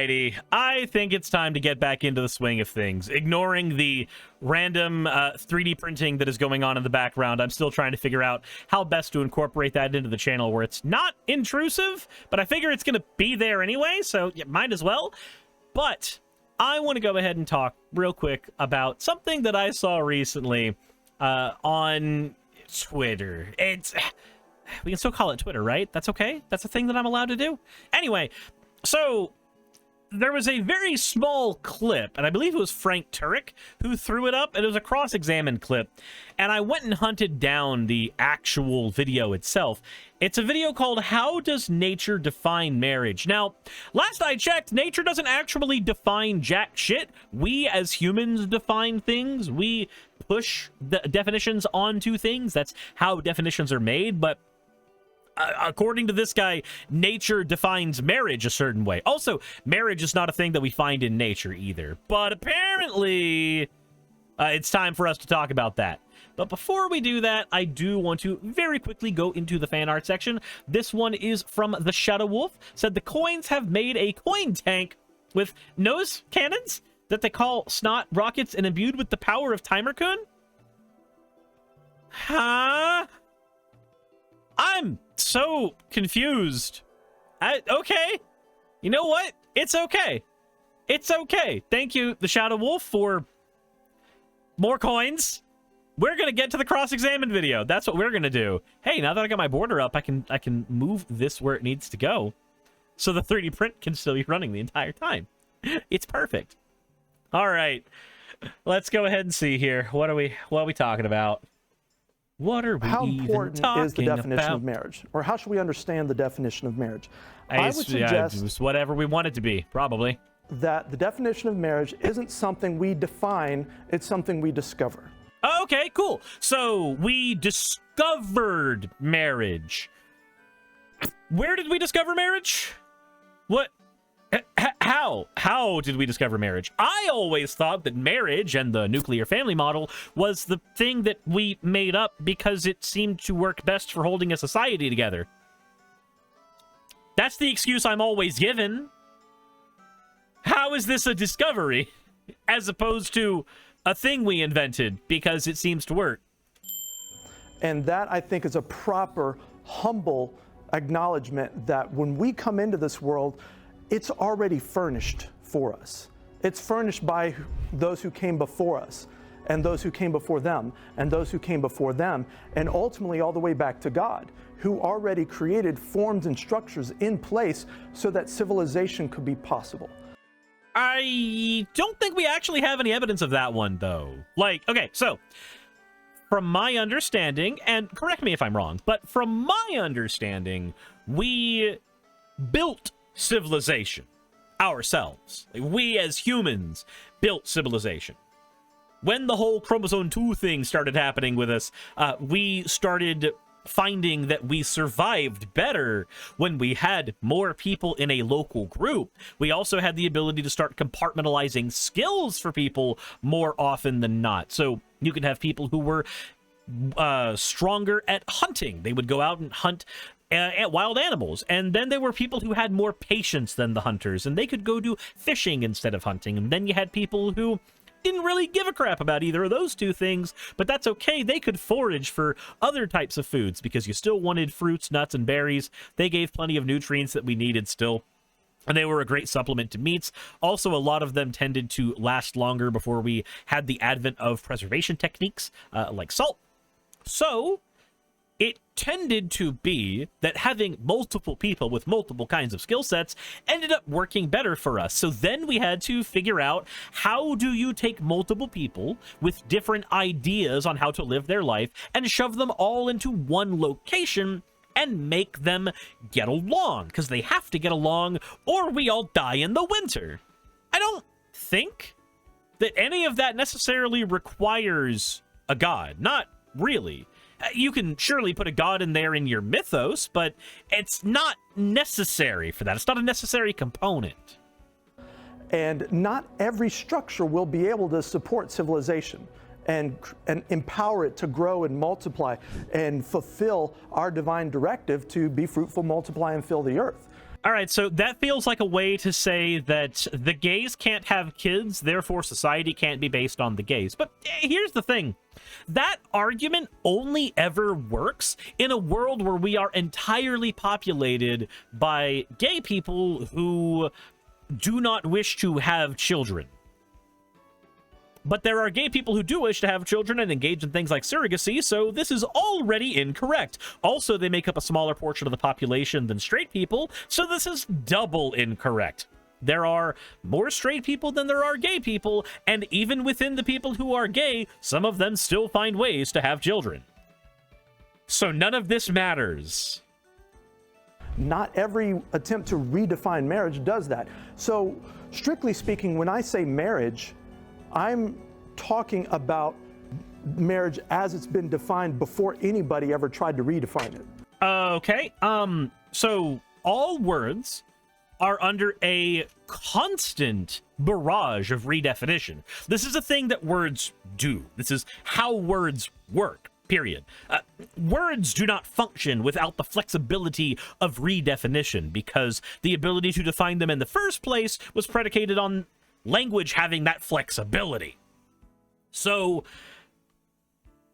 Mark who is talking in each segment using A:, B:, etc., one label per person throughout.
A: Alrighty, I think it's time to get back into the swing of things. Ignoring the random 3D printing that is going on in the background, I'm still trying to figure out how best to incorporate that into the channel where it's not intrusive, but I figure it's going to be there anyway, so yeah, might as well. But I want to go ahead and talk real quick about something that I saw recently on Twitter. We can still call it Twitter, right? That's okay? That's a thing that I'm allowed to do? Anyway, so there was a very small clip, and I believe it was Frank Turek who threw it up, and it was a cross-examined clip, and I went and hunted down the actual video itself. It's a video called How Does Nature Define Marriage? Now, last I checked, nature doesn't actually define jack shit. We as humans define things. We push the definitions onto things. That's how definitions are made, but according to this guy, nature defines marriage a certain way. Also, marriage is not a thing that we find in nature either. But apparently, it's time for us to talk about that. But before we do that, I do want to very quickly go into the fan art section. This one is from the Shadow Wolf. Said the coins have made a coin tank with nose cannons that they call snot rockets and imbued with the power of Timer-kun? Huh? I'm so confused. Okay. You know what? It's okay. It's okay. Thank you, the Shadow Wolf, for more coins. We're going to get to the cross-examined video. That's what we're going to do. Hey, now that I got my border up, I can move this where it needs to go. So the 3D print can still be running the entire time. It's perfect. All right. Let's go ahead and see here. What are we talking about? What are we
B: How
A: even
B: important
A: talking
B: is the definition
A: about?
B: of marriage? Or how should we understand the definition of marriage?
A: I
B: would suggest
A: it's whatever we want it to be, probably.
B: that the definition of marriage isn't something we define, it's something we discover.
A: Okay, cool. So we discovered marriage. Where did we discover marriage? What? How did we discover marriage? I always thought that marriage and the nuclear family model was the thing that we made up because it seemed to work best for holding a society together. That's the excuse I'm always given. How is this a discovery as opposed to a thing we invented because it seems to work?
B: And that, I think, is a proper, humble acknowledgement that when we come into this world, it's already furnished for us. It's furnished by those who came before us, and those who came before them, and those who came before them, and ultimately all the way back to God, who already created forms and structures in place so that civilization could be possible.
A: I don't think we actually have any evidence of that one, though. Like, okay, so from my understanding, and correct me if I'm wrong, but from my understanding, we built civilization ourselves. Like, we as humans built civilization. When the whole chromosome 2 thing started happening with us, we started finding that we survived better when we had more people in a local group. We also had the ability to start compartmentalizing skills for people more often than not. So you could have people who were stronger at hunting. They would go out and hunt at wild animals. And then there were people who had more patience than the hunters, and they could go do fishing instead of hunting. And then you had people who didn't really give a crap about either of those two things, but that's okay. They could forage for other types of foods because you still wanted fruits, nuts, and berries. They gave plenty of nutrients that we needed still, and they were a great supplement to meats. Also, a lot of them tended to last longer before we had the advent of preservation techniques like salt. So it tended to be that having multiple people with multiple kinds of skill sets ended up working better for us. So then we had to figure out, how do you take multiple people with different ideas on how to live their life and shove them all into one location and make them get along? Because they have to get along or we all die in the winter. I don't think that any of that necessarily requires a god. Not really. You can surely put a god in there in your mythos, but it's not necessary for that. It's not a necessary component.
B: And not every structure will be able to support civilization and empower it to grow and multiply and fulfill our divine directive to be fruitful, multiply, and fill the earth.
A: All right, so that feels like a way to say that the gays can't have kids, therefore society can't be based on the gays. But here's the thing. That argument only ever works in a world where we are entirely populated by gay people who do not wish to have children. But there are gay people who do wish to have children and engage in things like surrogacy, so this is already incorrect. Also, they make up a smaller portion of the population than straight people, so this is double incorrect. There are more straight people than there are gay people, and even within the people who are gay, some of them still find ways to have children. So none of this matters.
B: Not every attempt to redefine marriage does that. So, strictly speaking, when I say marriage, I'm talking about marriage as it's been defined before anybody ever tried to redefine it.
A: Okay, so all words are under a constant barrage of redefinition. This is a thing that words do. This is how words work, period. Words do not function without the flexibility of redefinition, because the ability to define them in the first place was predicated on language having that flexibility. So,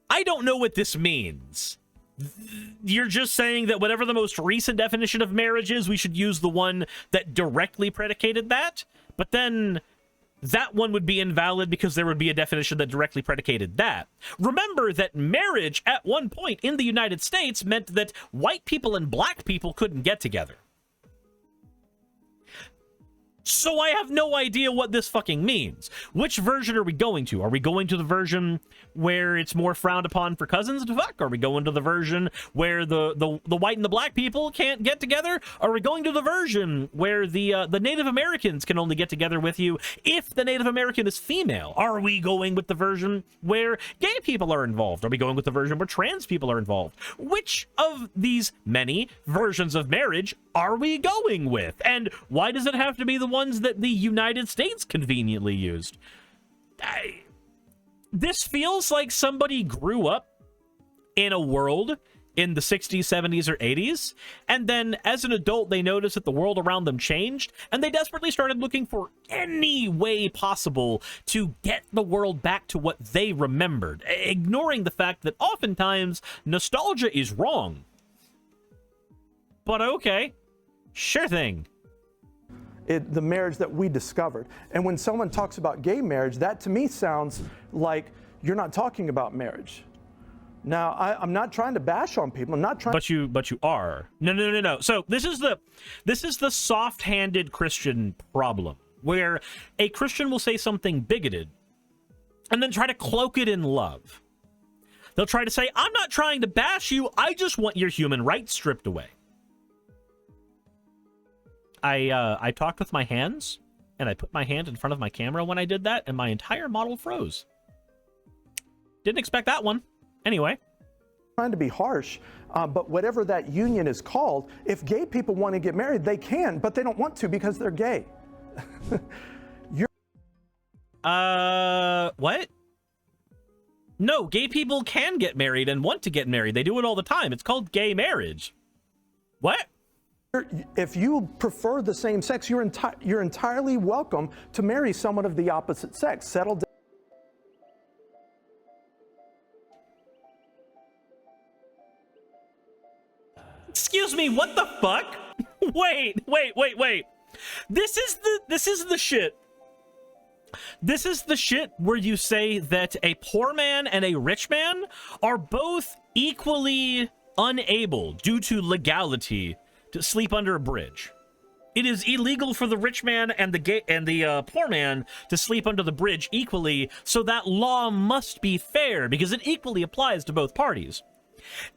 A: I don't know what this means. You're just saying that whatever the most recent definition of marriage is, we should use the one that directly predicated that? But then that one would be invalid because there would be a definition that directly predicated that. Remember that marriage at one point in the United States meant that white people and black people couldn't get together. So I have no idea what this fucking means. Which version are we going to? Are we going to the version where it's more frowned upon for cousins to fuck? Are we going to the version where the white and the black people can't get together? Are we going to the version where the Native Americans can only get together with you if the Native American is female? Are we going with the version where gay people are involved? Are we going with the version where trans people are involved? Which of these many versions of marriage are we going with? And why does it have to be the ones that the United States conveniently used? This feels like somebody grew up in a world in the 60s, 70s, or 80s, and then as an adult they noticed that the world around them changed, and they desperately started looking for any way possible to get the world back to what they remembered, ignoring the fact that oftentimes nostalgia is wrong. But okay, sure thing.
B: The marriage that we discovered. And when someone talks about gay marriage, that to me sounds like you're not talking about marriage. Now, I'm not trying to bash on people. I'm not trying.
A: But you are. No. So this is the soft-handed Christian problem, where a Christian will say something bigoted and then try to cloak it in love. They'll try to say, "I'm not trying to bash you. I just want your human rights stripped away." I talked with my hands, and I put my hand in front of my camera when I did that, and my entire model froze. Didn't expect that one. Anyway.
B: Trying to be harsh, but whatever that union is called, if gay people want to get married, they can, but they don't want to because they're gay.
A: What? No, gay people can get married and want to get married. They do it all the time. It's called gay marriage. What?
B: If you prefer the same sex, you're entirely welcome to marry someone of the opposite sex. Settle down.
A: Excuse me, what the fuck? Wait. This is the shit. This is the shit where you say that a poor man and a rich man are both equally unable, due to legality, to sleep under a bridge. It is illegal for the rich man and the poor man to sleep under the bridge equally, so that law must be fair because it equally applies to both parties.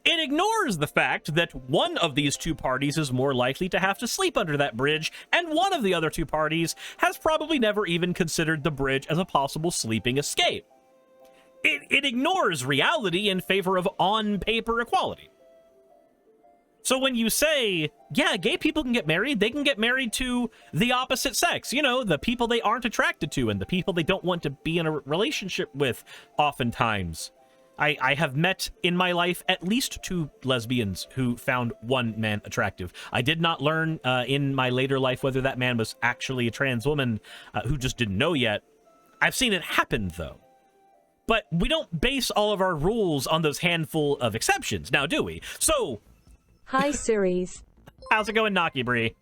A: It ignores the fact that one of these two parties is more likely to have to sleep under that bridge, and one of the other two parties has probably never even considered the bridge as a possible sleeping escape. It ignores reality in favor of on-paper equality. So when you say, yeah, gay people can get married, they can get married to the opposite sex, you know, the people they aren't attracted to and the people they don't want to be in a relationship with oftentimes. I have met in my life at least 2 lesbians who found one man attractive. I did not learn in my later life whether that man was actually a trans woman who just didn't know yet. I've seen it happen, though. But we don't base all of our rules on those handful of exceptions, now do we? So...
C: Hi, Suris.
A: How's it going, Naki Bree?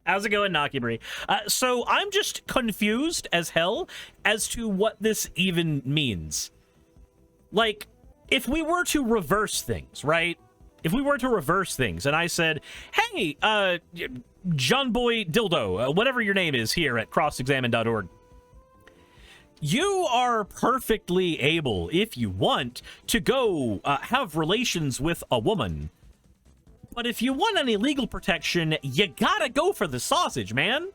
A: How's it going, Naki Bree? So I'm just confused as hell as to what this even means. Like, if we were to reverse things, right? If we were to reverse things, and I said, hey, John Boy Dildo, whatever your name is here at crossexamine.org, you are perfectly able, if you want, to go have relations with a woman. But if you want any legal protection, you gotta go for the sausage, man.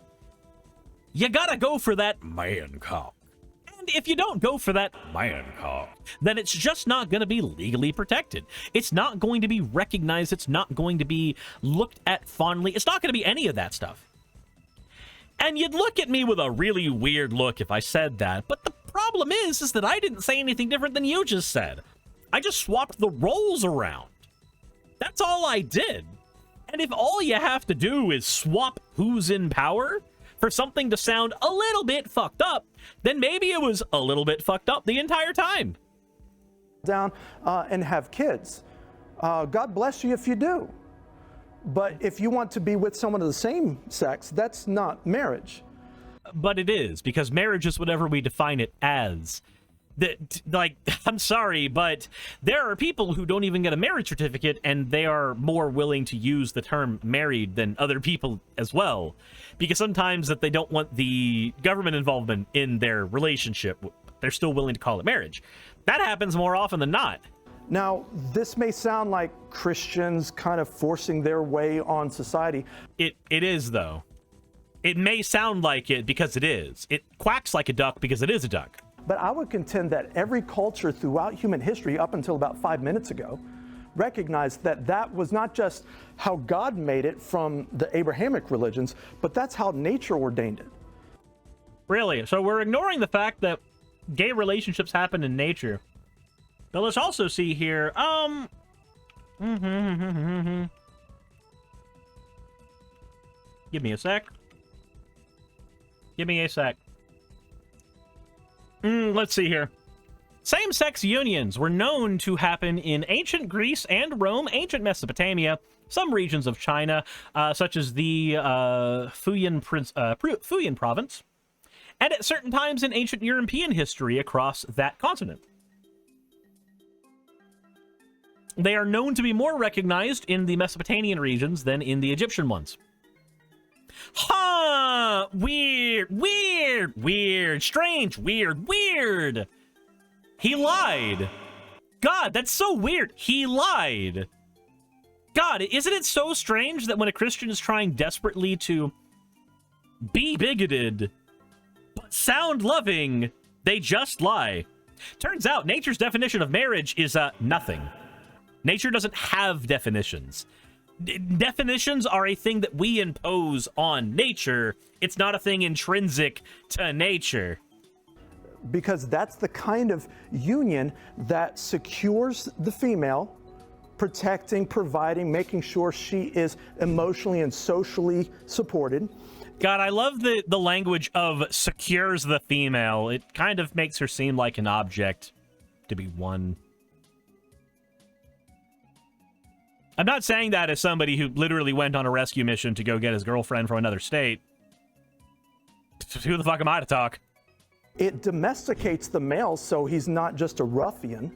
A: You gotta go for that man cock. And if you don't go for that man cock, then it's just not going to be legally protected. It's not going to be recognized. It's not going to be looked at fondly. It's not going to be any of that stuff. And you'd look at me with a really weird look if I said that. But the problem is that I didn't say anything different than you just said. I just swapped the roles around. That's all I did. And if all you have to do is swap who's in power for something to sound a little bit fucked up, then maybe it was a little bit fucked up the entire time.
B: Down and have kids. God bless you if you do. But if you want to be with someone of the same sex, that's not marriage.
A: But it is, because marriage is whatever we define it as. Like, I'm sorry, but there are people who don't even get a marriage certificate, and they are more willing to use the term married than other people as well. Because sometimes that they don't want the government involvement in their relationship, they're still willing to call it marriage. That happens more often than not.
B: Now, this may sound like Christians kind of forcing their way on society.
A: It is, though. It may sound like it because it is. It quacks like a duck because it is a duck.
B: But I would contend that every culture throughout human history, up until about 5 minutes ago, recognized that that was not just how God made it from the Abrahamic religions, but that's how nature ordained it.
A: Really? So we're ignoring the fact that gay relationships happen in nature. But let's also see here, Give me a sec. Give me a sec. Let's see here. Same-sex unions were known to happen in ancient Greece and Rome, ancient Mesopotamia, some regions of China, such as the Fujian province, and at certain times in ancient European history across that continent. They are known to be more recognized in the Mesopotamian regions than in the Egyptian ones. Huh! Weird, weird, weird, strange, weird, weird! He lied! God, that's so weird! He lied! God, isn't it so strange that when a Christian is trying desperately to be bigoted, but sound loving, they just lie? Turns out, nature's definition of marriage is, nothing. Nature doesn't have definitions. Definitions are a thing that we impose on nature. It's not a thing intrinsic to nature.
B: Because that's the kind of union that secures the female, protecting, providing, making sure she is emotionally and socially supported.
A: God, I love the language of secures the female. It kind of makes her seem like an object to be won. I'm not saying that as somebody who literally went on a rescue mission to go get his girlfriend from another state. Who the fuck am I to talk?
B: It domesticates the male so he's not just a ruffian.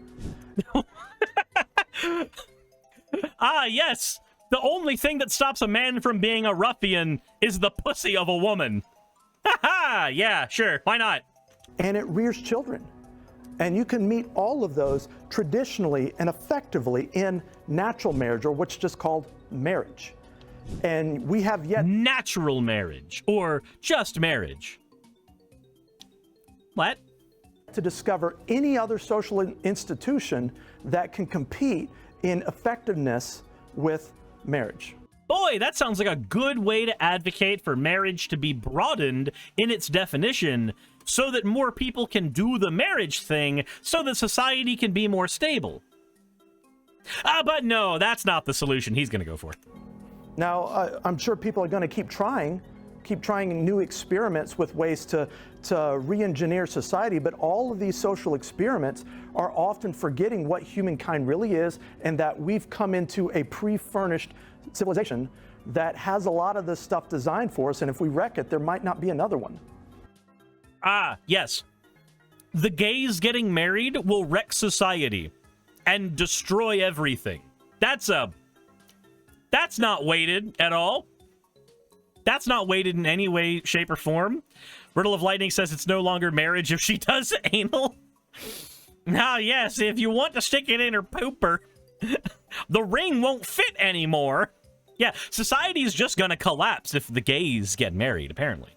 A: Ah, yes! The only thing that stops a man from being a ruffian is the pussy of a woman. Ha ha! Yeah, sure, why not?
B: And it rears children. And you can meet all of those traditionally and effectively in natural marriage, or what's just called marriage. And we have yet...
A: Natural marriage, or just marriage. What?
B: To discover any other social institution that can compete in effectiveness with marriage.
A: Boy, that sounds like a good way to advocate for marriage to be broadened in its definition so that more people can do the marriage thing, so that society can be more stable. But no, that's not the solution he's going to go for.
B: Now, I'm sure people are going to keep trying new experiments with ways to re-engineer society, but all of these social experiments are often forgetting what humankind really is, and that we've come into a pre-furnished civilization that has a lot of this stuff designed for us, and if we wreck it, there might not be another one.
A: Yes. The gays getting married will wreck society and destroy everything. That's not weighted at all. That's not weighted in any way, shape, or form. Riddle of Lightning says it's no longer marriage if she does anal. Now, yes, if you want to stick it in her pooper, the ring won't fit anymore. Yeah, society's just gonna collapse if the gays get married, apparently.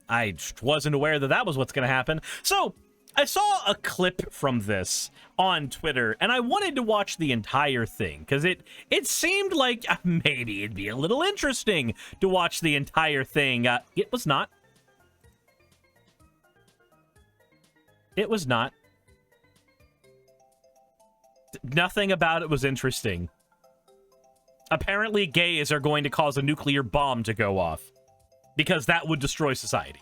A: I just wasn't aware that that was what's gonna happen. So, I saw a clip from this on Twitter, and I wanted to watch the entire thing, because it seemed like maybe it'd be a little interesting to watch the entire thing. It was not. It was not. Nothing about it was interesting. Apparently, gays are going to cause a nuclear bomb to go off, because that would destroy society.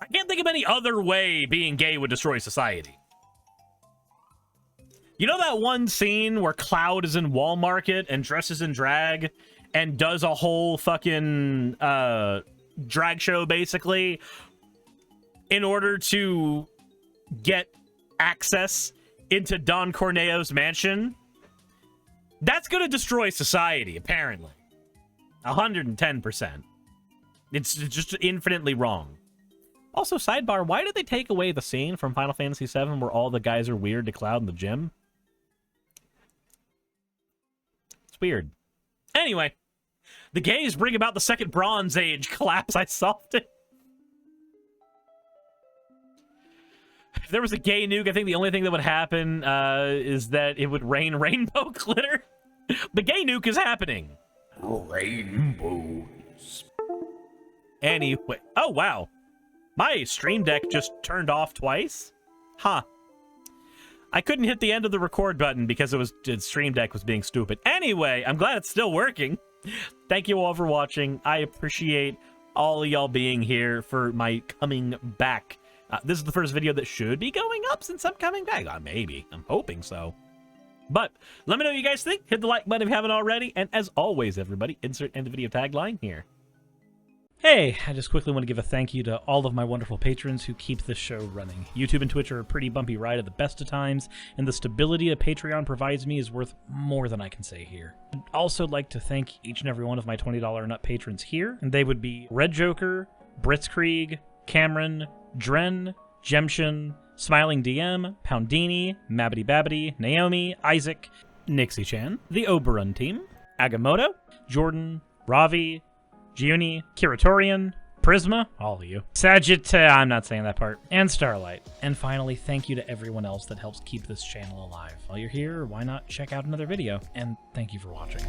A: I can't think of any other way being gay would destroy society. You know that one scene where Cloud is in Walmart and dresses in drag and does a whole fucking drag show, basically, in order to get access into Don Corneo's mansion? That's gonna destroy society, apparently. 110%. It's just infinitely wrong. Also, sidebar, why did they take away the scene from Final Fantasy VII where all the guys are weird to Cloud in the gym? It's weird. Anyway, the gays bring about the second Bronze Age collapse. I solved it. If there was a gay nuke, I think the only thing that would happen is that it would rain rainbow glitter. The gay nuke is happening. Rainbows. Anyway. Oh, wow. My Stream Deck just turned off twice? Huh. I couldn't hit the end of the record button because Stream Deck was being stupid. Anyway, I'm glad it's still working. Thank you all for watching. I appreciate all of y'all being here for my coming back. This is the first video that should be going up since I'm coming back. Maybe. I'm hoping so. But let me know what you guys think. Hit the like button if you haven't already. And as always, everybody, insert end of video tagline here. Hey, I just quickly want to give a thank you to all of my wonderful patrons who keep this show running. YouTube and Twitch are a pretty bumpy ride at the best of times, and the stability a Patreon provides me is worth more than I can say here. I'd also like to thank each and every one of my $20 and up patrons here, and they would be Red Joker, Britzkrieg, Cameron, Dren, Jemshin, Smiling DM, Poundini, Mabbity Babbity, Naomi, Isaac, Nixie-chan, the Oberon team, Agamotto, Jordan, Ravi, Giuni, Kiratorian, Prisma, all of you, I'm not saying that part, and Starlight. And finally, thank you to everyone else that helps keep this channel alive. While you're here, why not check out another video? And thank you for watching.